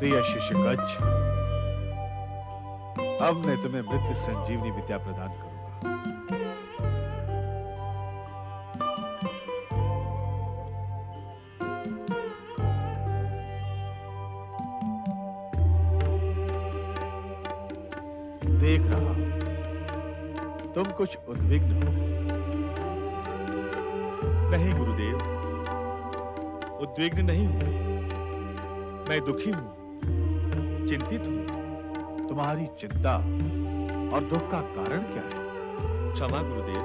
प्रिय शिष्य कच्छ, अब मैं तुम्हें मृत्यु संजीवनी विद्या प्रदान करूंगा। देख रहा हूं तुम कुछ उद्विग्न हो। नहीं गुरुदेव, उद्विग्न नहीं हूं। मैं दुखी हूं, चिंतित हूं। तुम्हारी चिंता और दुख का कारण क्या है? क्षमा गुरुदेव,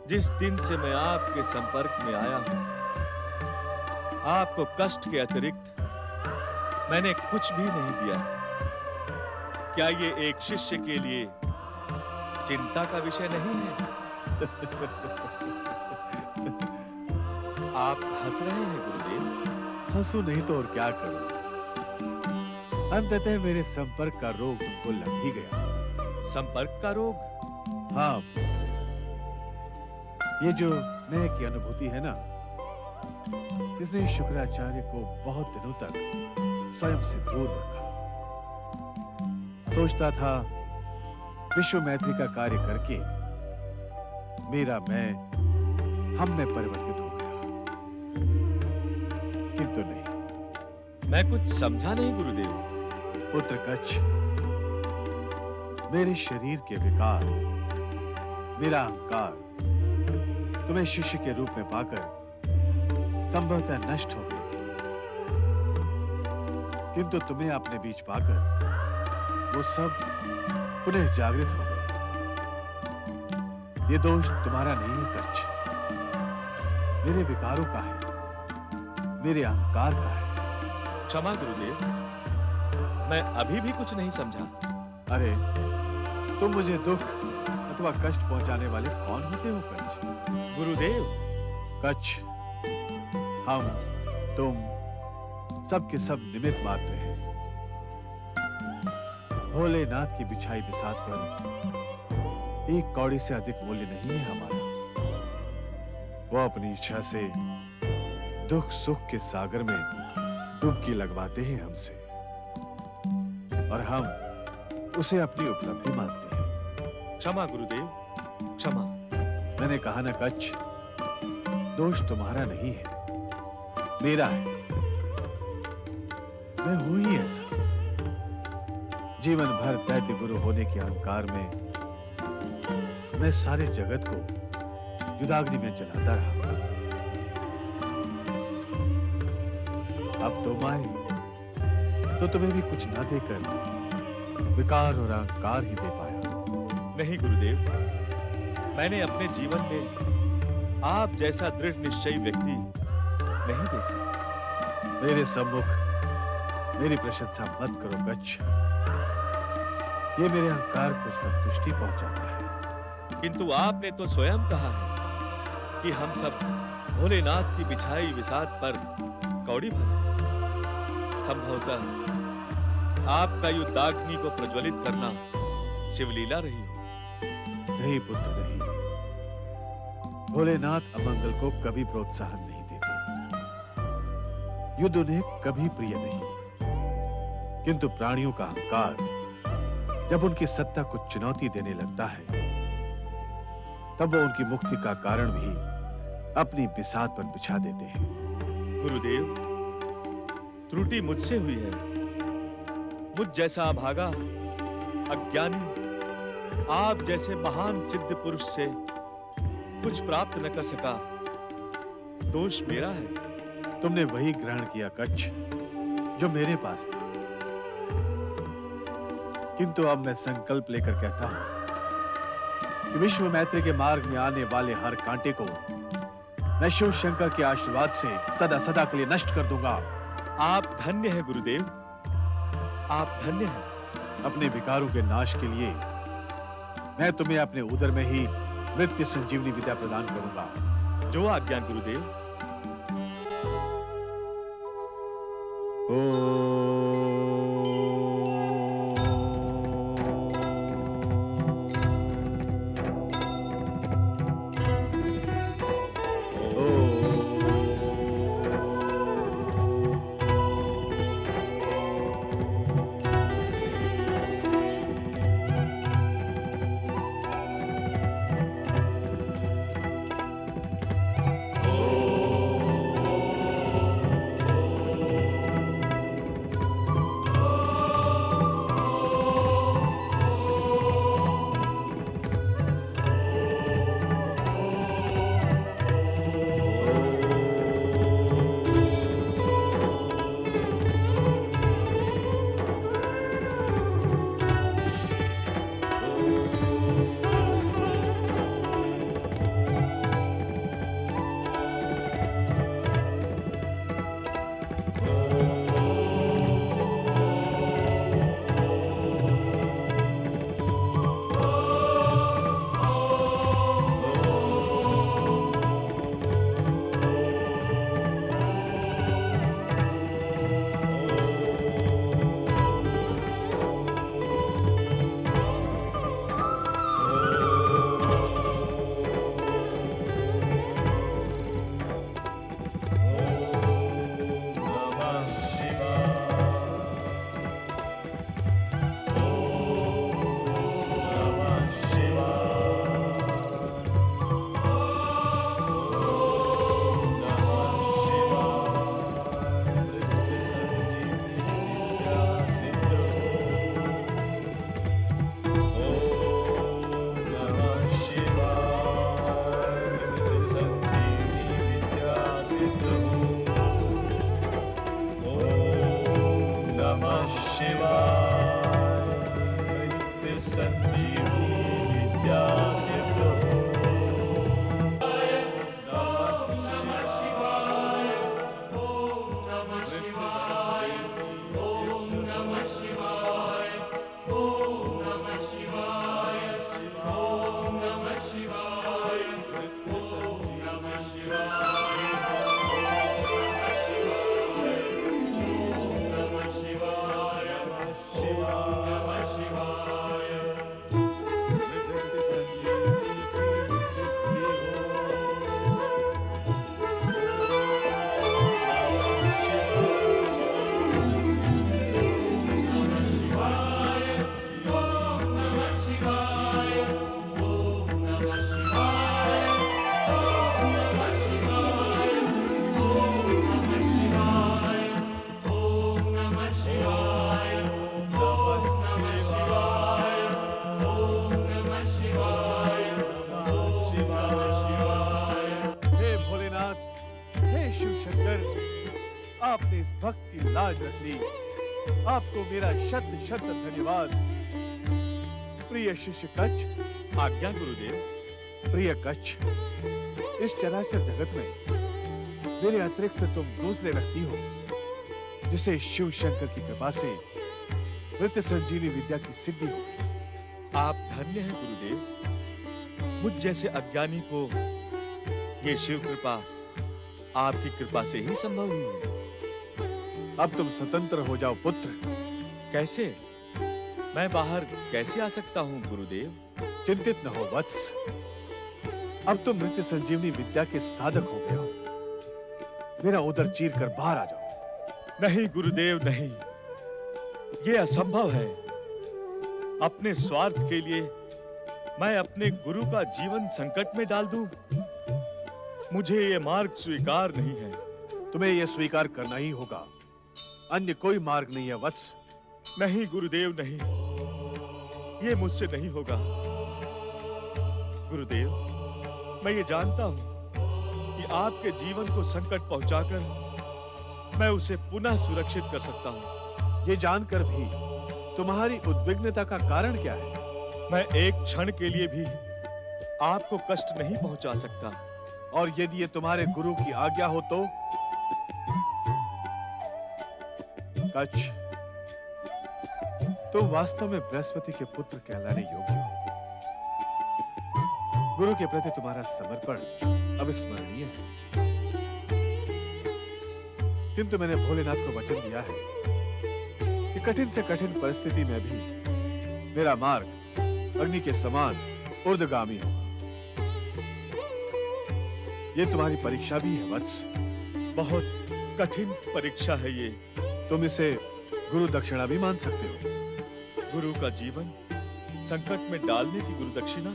जिस दिन से मैं आपके संपर्क में आया हूं, आपको कष्ट के अतिरिक्त मैंने कुछ भी नहीं दिया। क्या ये एक शिष्य के लिए चिंता का विषय नहीं है? आप हंस रहे हैं गुरुदेव। हंसू नहीं तो और क्या करूं? अंततः मेरे संपर्क का रोग तुमको लग ही गया। संपर्क का रोग? हाँ, ये जो मैं की अनुभूति है ना, इसने शुक्राचार्य को बहुत दिनों तक स्वयं से दूर रखा। सोचता था विश्व मैत्री का कार्य करके मेरा मैं हम में परिवर्तित हो गया, किंतु नहीं। मैं कुछ समझा नहीं गुरुदेव। पुत्र कच्छ, मेरे शरीर के विकार, मेरा अहंकार तुम्हें शिष्य के रूप में पाकर संभवतः नष्ट हो गई थी, किंतु तुम्हें अपने बीच पाकर वो सब पुनः जागृत हो गए। ये दोष तुम्हारा नहीं है कच्छ, मेरे विकारों का है, मेरे अहंकार का है। क्षमा गुरुदेव, मैं अभी भी कुछ नहीं समझा। अरे, तुम मुझे दुख अथवा कष्ट पहुंचाने वाले कौन होते हो कच्छ? गुरुदेव, कच्छ, हम, तुम सब के सब निमित्त मात्र हैं। भोलेनाथ की बिछाई बिसात पर एक कौड़ी से अधिक मूल्य नहीं है हमारा। वो अपनी इच्छा से दुख सुख के सागर में डुबकी लगवाते हैं हमसे, और हम उसे अपनी उपलब्धि मानते हैं। क्षमा गुरुदेव, क्षमा। मैंने कहा ना कच्छ, दोष तुम्हारा नहीं है, मेरा है। मैं हूं ही ऐसा। जीवन भर दैत्य गुरु होने के अहंकार में मैं सारे जगत को युधाग्नि में जलाता रहा। अब तुम आए तो तुम्हें भी कुछ न देकर विकार और अहंकार ही दे पाया। नहीं गुरुदेव, मैंने अपने जीवन में आप जैसा दृढ़ निश्चयी व्यक्ति नहीं देखा। मेरे सम्मुख मेरी प्रशंसा मत करो कच्छ, ये मेरे अहंकार को संतुष्टि पहुंचाता है। किंतु आपने तो स्वयं कहा है कि हम सब भोलेनाथ की बिछाई विसात पर कौड़ी भर। संभवतः आपका युद्धाग्नि को प्रज्वलित करना शिवलीला रही हो। नहीं पुत्र, नहीं। भोलेनाथ अमंगल को कभी प्रोत्साहन नहीं देते, युद्ध उन्हें कभी प्रिय नहीं, किंतु प्राणियों का अहंकार जब उनकी सत्ता को चुनौती देने लगता है, तब वो उनकी मुक्ति का कारण भी अपनी बिसात पर बिछा देते हैं। गुरुदेव, त्रुटि मुझसे हुई है। मुझ जैसा अभागा, अज्ञानी, आप जैसे महान सिद्ध पुरुष से कुछ प्राप्त न कर सका, दोष मेरा है। तुमने वही ग्रहण किया कच्छ जो मेरे पास था, किंतु अब मैं संकल्प लेकर कहता हूं कि विश्व मैत्री के मार्ग में आने वाले हर कांटे को मैं शिव शंकर के आशीर्वाद से सदा सदा के लिए नष्ट कर दूंगा। आप धन्य हैं गुरुदेव, आप धन्य हैं। अपने विकारों के नाश के लिए मैं तुम्हें अपने उदर में ही मृत्यु संजीवनी विद्या प्रदान करूंगा। जो आज्ञा गुरुदेव। आपने इस भक्त की लाज रख ली। आपको मेरा शत शत धन्यवाद। प्रिय शिष्य कच्छ। आज्ञा गुरुदेव। प्रिय कच्छ, इस चराचर जगत में मेरे अतिरिक्त तुम दूसरे व्यक्ति हो जिसे शिव शंकर की कृपा से मृत्यु संजीवनी विद्या की सिद्धि हो। आप धन्य हैं गुरुदेव। मुझ जैसे अज्ञानी को ये शिव कृपा आपकी कृपा से ही संभव हुई है। अब तुम स्वतंत्र हो जाओ पुत्र। कैसे? मैं बाहर कैसे आ सकता हूँ गुरुदेव? चिंतित न हो वत्स। अब तुम मृत्यु संजीवनी विद्या के साधक हो गए हो। मेरा उदर चीर कर बाहर आ जाओ। नहीं गुरुदेव, नहीं, ये असंभव है। अपने स्वार्थ के लिए मैं अपने गुरु का जीवन संकट में डाल दूं? मुझे ये मार्ग स्वीकार नहीं है। तुम्हें यह स्वीकार करना ही होगा। अन्य कोई मार्ग नहीं है वत्स। नहीं गुरुदेव, नहीं, ये मुझसे नहीं होगा। गुरुदेव, मैं ये जानता हूं कि आपके जीवन को संकट पहुंचाकर मैं उसे पुनः सुरक्षित कर सकता हूं। ये जानकर भी तुम्हारी उद्विग्नता का कारण क्या है? मैं एक क्षण के लिए भी आपको कष्ट नहीं पहुंचा सकता। और यदि ये तुम्हारे गुरु की आज्ञा हो तो? कच्छ, तुम वास्तव में बृहस्पति के पुत्र कहलाने योग्य हो। गुरु के प्रति तुम्हारा समर्पण अविस्मरणीय है। किंतु मैंने भोलेनाथ को वचन दिया है कि कठिन से कठिन परिस्थिति में भी मेरा मार्ग अग्नि के समान ऊर्ध्वगामी होगा। ये तुम्हारी परीक्षा भी है वत्स। बहुत कठिन परीक्षा है ये। तुम इसे गुरु दक्षिणा भी मान सकते हो। गुरु का जीवन संकट में डालने की गुरु दक्षिणा?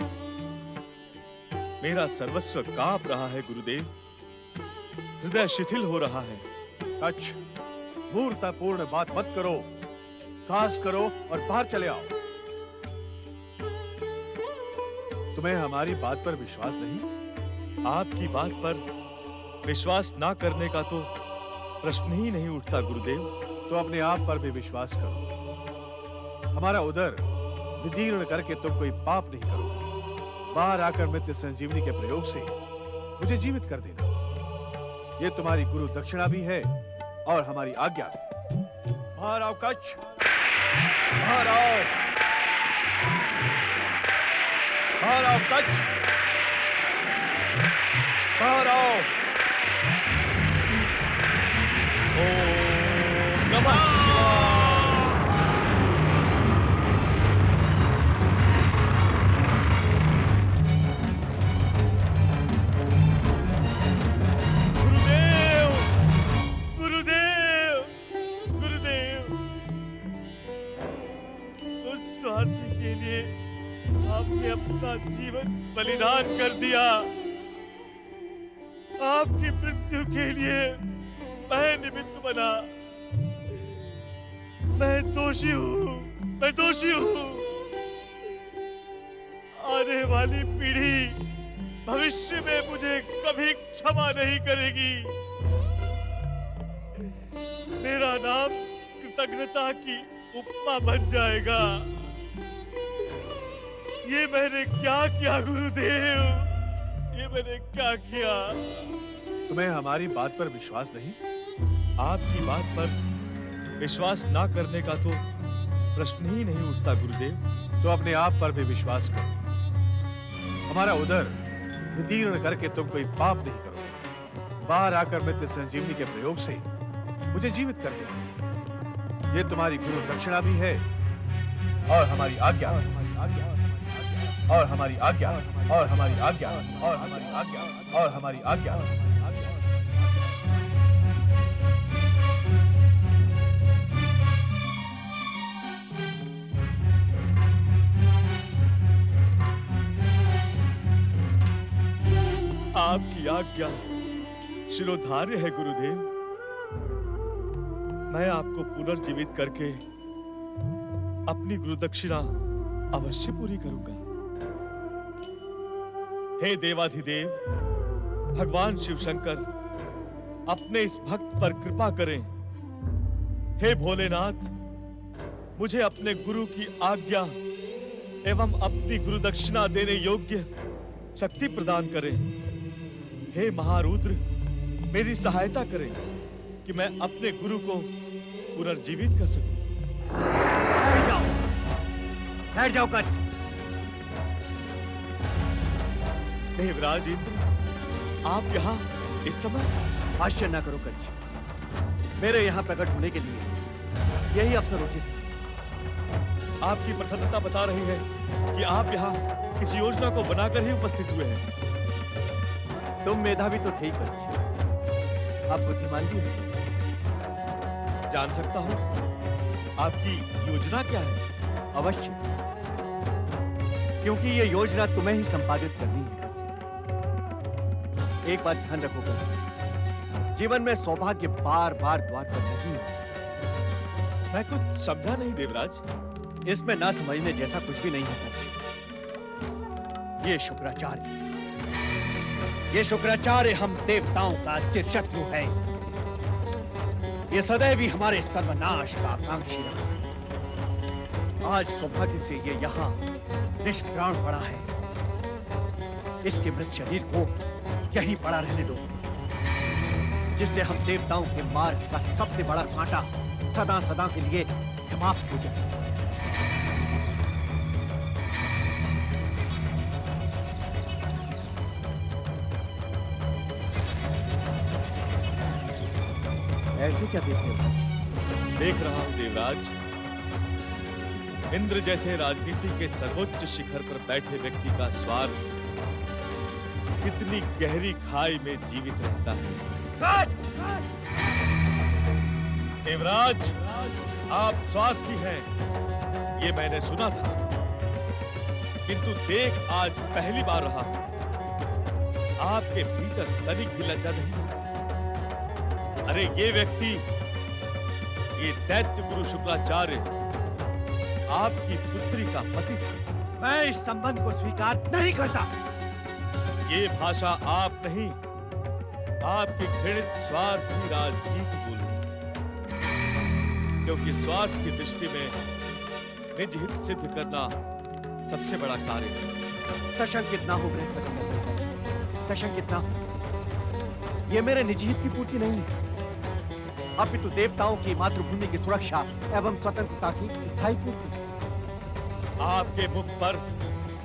मेरा सर्वस्व कांप रहा है गुरुदेव। हृदय शिथिल हो रहा है। कच्छ, मूर्खतापूर्ण बात मत करो। साहस करो और बाहर चले आओ। तुम्हें हमारी बात पर विश्वास नहीं? आपकी बात पर विश्वास ना करने का तो प्रश्न ही नहीं उठता गुरुदेव। तो अपने आप पर भी विश्वास करो। हमारा उदर विदीर्ण करके तुम कोई पाप नहीं करो। बाहर आकर मृत्यु संजीवनी के प्रयोग से मुझे जीवित कर देना। यह तुम्हारी गुरु दक्षिणा भी है और हमारी आज्ञा भी। बाहर आओ कच्छ, बाहर आओ, बाहर आओ कच्छ, बाहर आओ। ओम नमः शिवाय। गुरुदेव, गुरुदेव, गुरुदेव, उस स्वार्थी के लिए आपने अपना जीवन बलिदान कर दिया। आपकी मृत्यु के लिए मैं निमित्त बना। मैं दोषी हूँ, मैं दोषी हूँ। आने वाली पीढ़ी भविष्य में मुझे कभी क्षमा नहीं करेगी। मेरा नाम कृतज्ञता की उपमा बन जाएगा। ये मैंने क्या किया गुरुदेव? ये मैंने क्या किया? तुम्हें हमारी बात पर विश्वास नहीं? आपकी बात पर विश्वास ना करने का तो प्रश्न ही नहीं उठता गुरुदेव। तो अपने आप पर भी विश्वास करो। हमारा उदर विदीर्ण करके तुम कोई पाप नहीं करो। बाहर आकर मृत्यु संजीवनी के प्रयोग से मुझे जीवित कर देना। ये तुम्हारी गुरु दक्षिणा भी है और हमारी आज्ञा, और हमारी आज्ञा, और हमारी आज्ञा, और हमारी आज्ञा, और हमारी आज्ञा। आपकी आज्ञा शिरोधार्य है गुरुदेव। मैं आपको पुनर्जीवित करके अपनी गुरु दक्षिणा अवश्य पूरी करूंगा। हे देवाधिदेव भगवान शिव शंकर, अपने इस भक्त पर कृपा करें। हे भोलेनाथ, मुझे अपने गुरु की आज्ञा एवं अपनी गुरु दक्षिणा देने योग्य शक्ति प्रदान करें। हे महारुद्र, मेरी सहायता करें कि मैं अपने गुरु को पुनर्जीवित कर सकूं। बैठ जाओ कच्छ। देवराज इंद्र, आप यहाँ इस समय? आश्चर्य ना करो कच्छ। मेरे यहाँ प्रकट होने के लिए यही अवसर उचित है। आपकी प्रसन्नता बता रही है कि आप यहाँ किसी योजना को बनाकर ही उपस्थित हुए हैं। तुम मेधावी तो थे ही कच्छ, आप बुद्धिमान भी हो। जान सकता हूँ आपकी योजना क्या है? अवश्य, क्योंकि ये योजना तुम्हें ही संपादित करनी है कच्छ। एक बात ध्यान रखो कच्छ, जीवन में सौभाग्य बार बार द्वार पर नहीं है। मैं कुछ समझा नहीं देवराज। इसमें ना समझने जैसा कुछ भी नहीं है कच्छ। ये शुक्राचार्य हम देवताओं का चिरशत्रु है। ये सदैव ही हमारे सर्वनाश का आकांक्षी रहा है। आज सौभाग्य से ये यहाँ निष्प्राण पड़ा है। इसके मृत शरीर को यहीं पड़ा रहने दो, जिससे हम देवताओं के मार्ग का सबसे बड़ा कांटा सदा सदा के लिए समाप्त हो जाए। ऐसे क्या देख रहे हो? देख रहा हूं देवराज, इंद्र जैसे राजनीति के सर्वोच्च शिखर पर बैठे व्यक्ति का स्वार्थ कितनी गहरी खाई में जीवित रहता है। देवराज, आप स्वार्थी हैं, ये मैंने सुना था, किंतु देख आज पहली बार रहा हूं। आपके भीतर तनिक भी लज्जा नहीं है। अरे ये व्यक्ति, ये दैत्य गुरु शुक्राचार्य आपकी पुत्री का पति था। मैं इस संबंध को स्वीकार नहीं करता। ये भाषा आप नहीं, आपकी घृणित स्वार्थी राजनीति बोली, क्योंकि स्वार्थ की दृष्टि में निज हित सिद्ध करना सबसे बड़ा कार्य है। सशंकित ना हो बृहस्पति, सशंकित ना हो। ये मेरे निजी हित की पूर्ति नहीं है, अपितु देवताओं की मातृभूमि की सुरक्षा एवं स्वतंत्रता की स्थायी पूर्ति। आपके मुख पर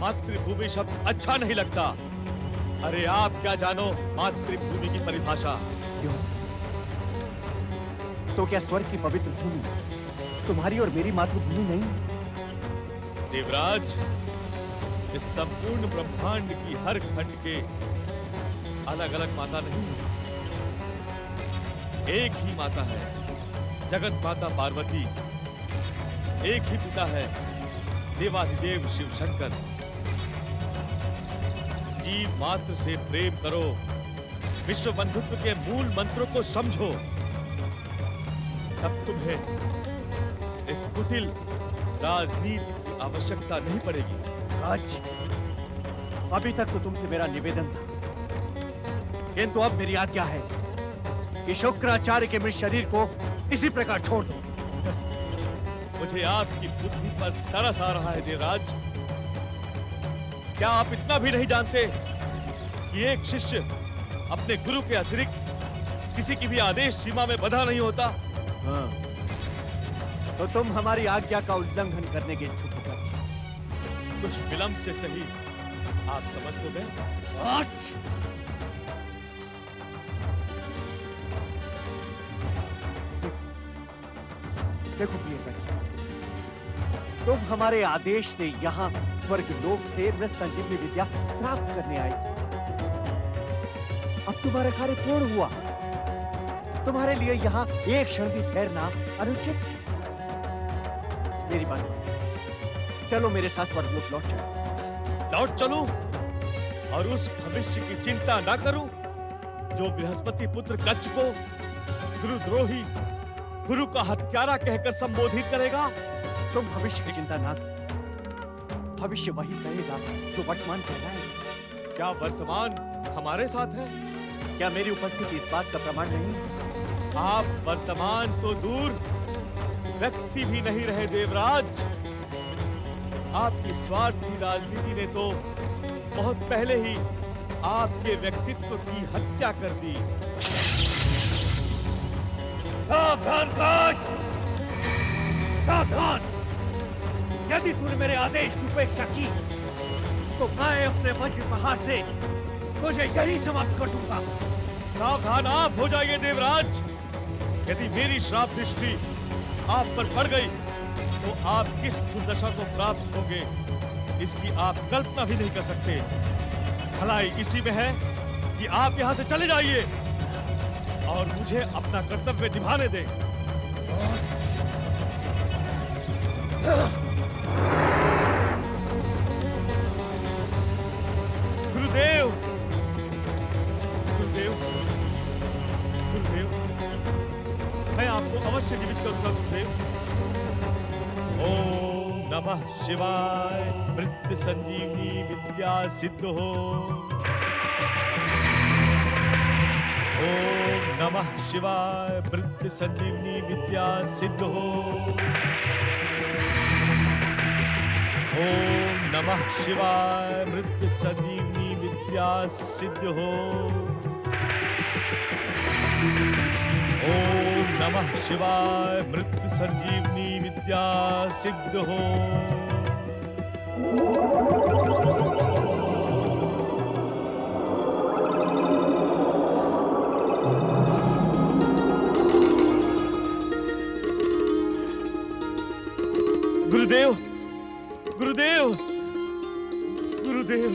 मातृभूमि शब्द अच्छा नहीं लगता। अरे आप क्या जानो मातृभूमि की परिभाषा? क्यों? तो क्या स्वर्ग की पवित्र भूमि तुम्हारी और मेरी मातृभूमि नहीं? देवराज, इस संपूर्ण ब्रह्मांड की हर खंड के अलग अलग माता नहीं है, एक ही माता है, जगत माता पार्वती। एक ही पिता है, देवाधिदेव शिव शंकर। जीव मात्र से प्रेम करो, विश्व बंधुत्व के मूल मंत्रों को समझो, तब तुम्हें इस कुटिल राजनीति की आवश्यकता नहीं पड़ेगी। आज अभी तक तो तुमसे मेरा निवेदन था, किंतु अब मेरी आज्ञा है कि शुक्राचार्य के मृत शरीर को इसी प्रकार छोड़ दो। मुझे आपकी बुद्धि पर तरस आ रहा है देवराज। क्या आप इतना भी नहीं जानते कि एक शिष्य अपने गुरु के अतिरिक्त किसी की भी आदेश सीमा में बंधा नहीं होता? हाँ, तो तुम हमारी आज्ञा का उल्लंघन करने के इच्छुक हो। कुछ विलंब से सही आप समझ तो गए। देखो प्रियंका, तुम हमारे आदेश से यहाँ स्वर्ग लोक से मृत संजीवनी विद्या प्राप्त करने आए थे। अब तुम्हारा कार्य पूर्ण हुआ। तुम्हारे लिए यहाँ एक क्षण भी ठहरना अनुचित है। मेरी बात मानो, चलो मेरे साथ स्वर्ग लोक लौट चलो। लौट चलूं और उस भविष्य की चिंता ना करूं जो बृहस्पति पुत्र कच्छ को गुरुद्रोही, गुरु का हत्यारा कहकर संबोधित करेगा? तुम भविष्य की चिंता ना करो। भविष्य वही कहेगा जो वर्तमान कहलाएगा। क्या वर्तमान हमारे साथ है? क्या मेरी उपस्थिति इस बात का प्रमाण नहीं? आप वर्तमान तो दूर व्यक्ति भी नहीं रहे देवराज। आपकी स्वार्थी राजनीति ने तो बहुत पहले ही आपके व्यक्तित्व की हत्या कर दी। सावधान काज! सावधान! यदि तूने मेरे आदेश की उपेक्षा की तो मैं अपने वज्र प्रहार से तुझे यही समाप्त कर दूंगा। सावधान आप हो जाइए देवराज। यदि मेरी श्राप दृष्टि आप पर पड़ गई तो आप किस दुर्दशा को प्राप्त होंगे इसकी आप कल्पना भी नहीं कर सकते। भलाई इसी में है कि आप यहां से चले जाइए और मुझे अपना कर्तव्य निभाने दें। गुरुदेव, गुरुदेव, गुरुदेव, मैं आपको अवश्य जीवित करूंगा गुरुदेव। ओम नमः शिवाय। मृत्यु संजीवनी विद्या सिद्ध हो। ओम नमः शिवाय। मृत्यु संजीवनी विद्या सिद्ध हो। ओम नमः शिवाय। मृत्यु संजीवनी विद्या सिद्ध हो। ओम नमः शिवाय। मृत्यु संजीवनी विद्या सिद्ध हो। गुरुदेव, गुरुदेव, गुरुदेव,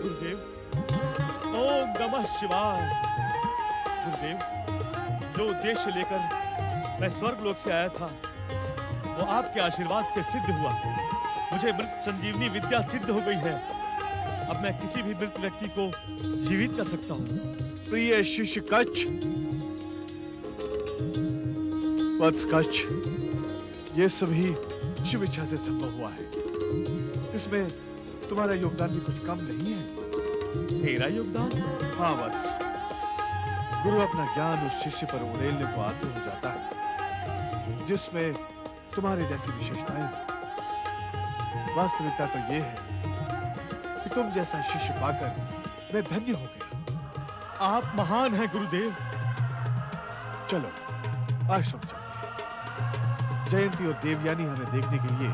गुरुदेव, ओम नमः शिवाय। गुरुदेव, जो उद्देश्य लेकर मैं स्वर्गलोक से आया था वो आपके आशीर्वाद से सिद्ध हुआ। मुझे मृत संजीवनी विद्या सिद्ध हो गई है। अब मैं किसी भी मृत व्यक्ति को जीवित कर सकता हूँ। प्रिय शिष्य कच्छ, वत्स कच्छ, ये सभी शिव इच्छा से संभव हुआ है। इसमें तुम्हारा योगदान भी कुछ कम नहीं है। मेरा योगदान? हाँ वत्स, गुरु अपना ज्ञान उस शिष्य पर उड़ेलने को आतुर हो जाता है जिसमें तुम्हारे जैसी विशेषताएं हैं। वास्तविकता तो ये है कि तुम जैसा शिष्य पाकर मैं धन्य हो गया। आप महान हैं गुरुदेव। चलो आश्रम चलते हैं। जयंती और देवयानी हमें देखने के लिए